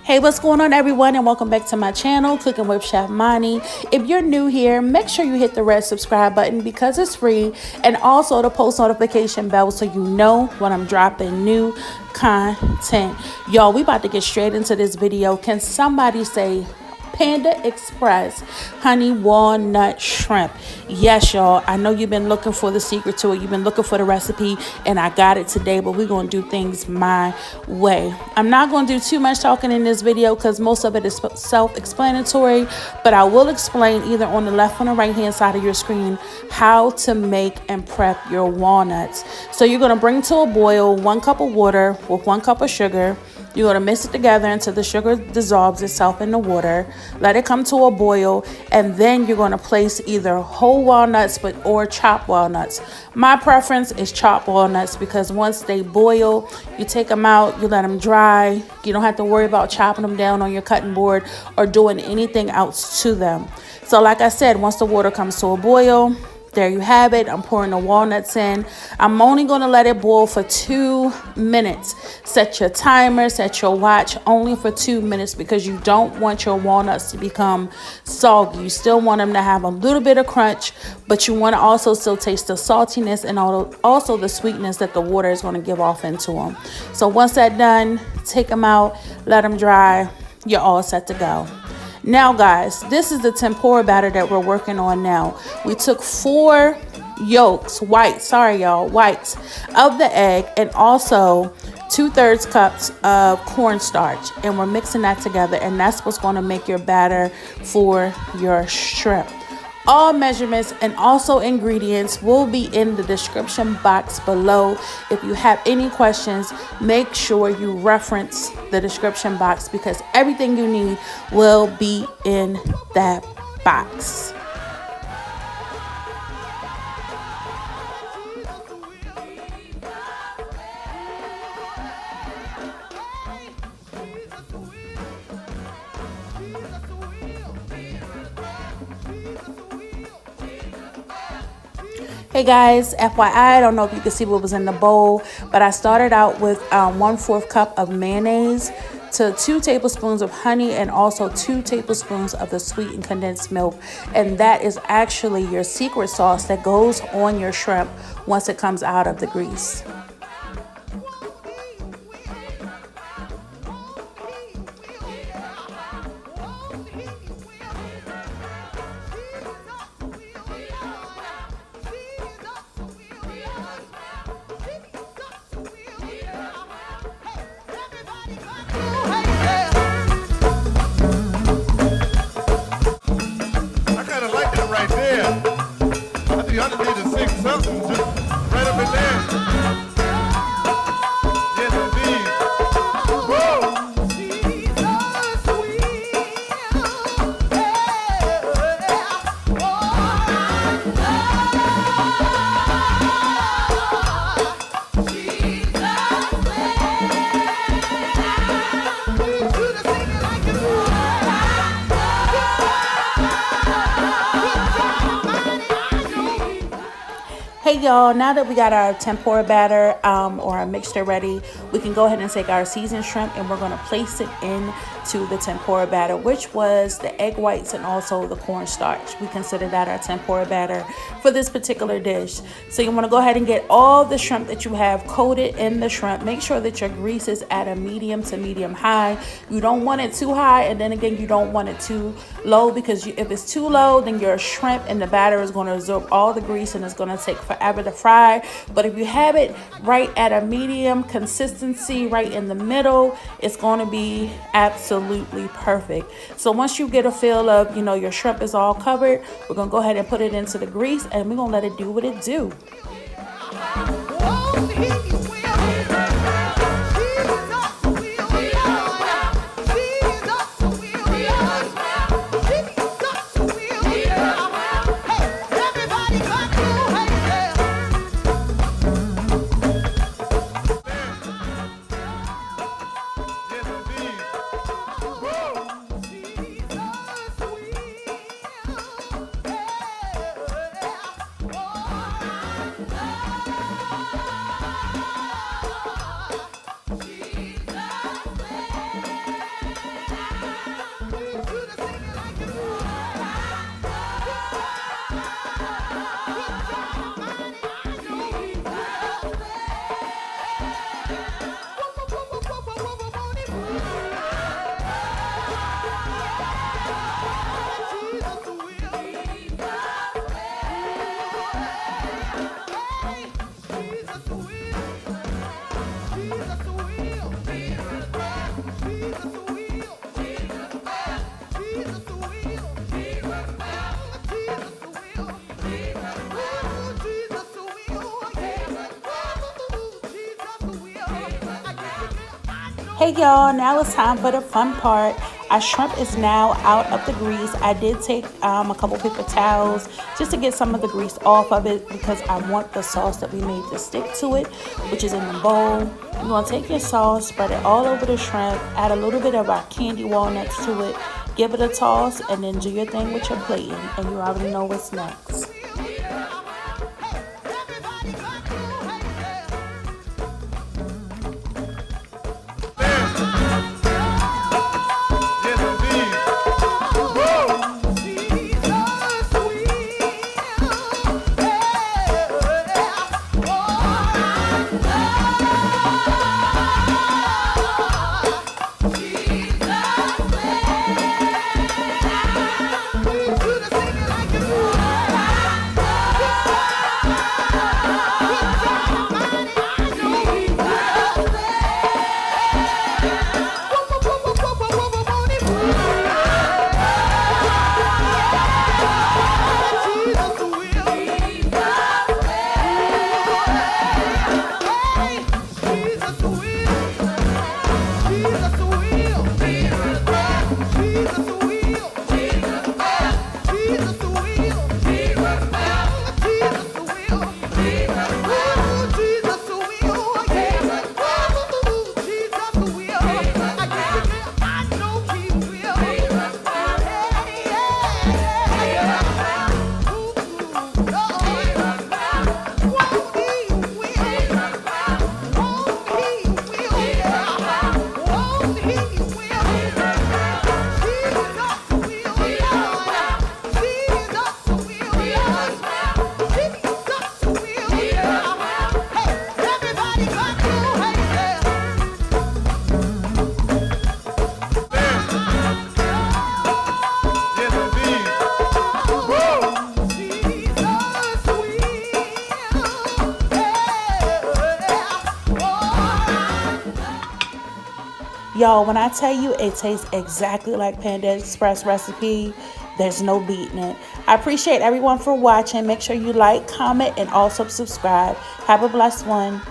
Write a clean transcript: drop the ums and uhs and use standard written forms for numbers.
Hey, what's going on, everyone, and welcome back to my channel, Cooking with Chef Monty. If you're new here, make sure you hit the red subscribe button because it's free, and also the post notification bell so you know when I'm dropping new content. Y'all, we about to get straight into this video. Can somebody say Panda Express honey walnut shrimp? Yes, y'all, I know you've been looking for the secret to it. You've been looking for the recipe, and I got it today, but we're going to do things my way. I'm not going to do too much talking in this video because most of it is self-explanatory, but I will explain either on the left or the right hand side of your screen how to make and prep your walnuts. So you're going to bring to a boil 1 cup of water with 1 cup of sugar. You're going to mix it together until the sugar dissolves itself in the water. Let it come to a boil, and then you're going to place either whole walnuts or chopped walnuts. My preference is chopped walnuts because once they boil, you take them out, you let them dry. You don't have to worry about chopping them down on your cutting board or doing anything else to them. So like I said, once the water comes to a boil, there you have it. I'm pouring the walnuts in. I'm only going to let it boil for 2 minutes. Set your timer, set your watch only for 2 minutes because you don't want your walnuts to become soggy. You still want them to have a little bit of crunch, but you want to also still taste the saltiness and also the sweetness that the water is going to give off into them. So once that's done, take them out, let them dry. You're all set to go. Now guys, this is the tempura batter that we're working on now. We took 4 whites of the egg and also 2/3 cups of cornstarch, and we're mixing that together, and that's what's going to make your batter for your shrimp. All measurements and also ingredients will be in the description box below. If you have any questions, make sure you reference the description box because everything you need will be in that box. Hey guys, FYI, I don't know if you can see what was in the bowl, but I started out with 1/4 cup of mayonnaise to 2 tablespoons of honey and also 2 tablespoons of the sweetened condensed milk. And that is actually your secret sauce that goes on your shrimp once it comes out of the grease. Hey y'all, now that we got our tempura batter or our mixture ready, we can go ahead and take our seasoned shrimp and we're going to place it into the tempura batter, which was the egg whites and also the cornstarch. We consider that our tempura batter for this particular dish. So you want to go ahead and get all the shrimp that you have coated in the shrimp. Make sure that your grease is at a medium to medium high. You don't want it too high, and then again, you don't want it too low because if it's too low, then your shrimp and the batter is going to absorb all the grease and it's going to take forever to fry. But if you have it right at a medium consistency, right in the middle, it's going to be absolutely perfect. So once you get a feel of, your shrimp is all covered, we're going to go ahead and put it into the grease and we're going to let it do what it do. Hey y'all, now it's time for the fun part. Our shrimp is now out of the grease. I did take a couple paper towels just to get some of the grease off of it because I want the sauce that we made to stick to it, which is in the bowl. You're going to take your sauce, spread it all over the shrimp, add a little bit of our candy walnuts to it, give it a toss, and then do your thing with your plating, and you already know what's next. Y'all, when I tell you it tastes exactly like Panda Express recipe, there's no beating it. I appreciate everyone for watching. Make sure you like, comment, and also subscribe. Have a blessed one.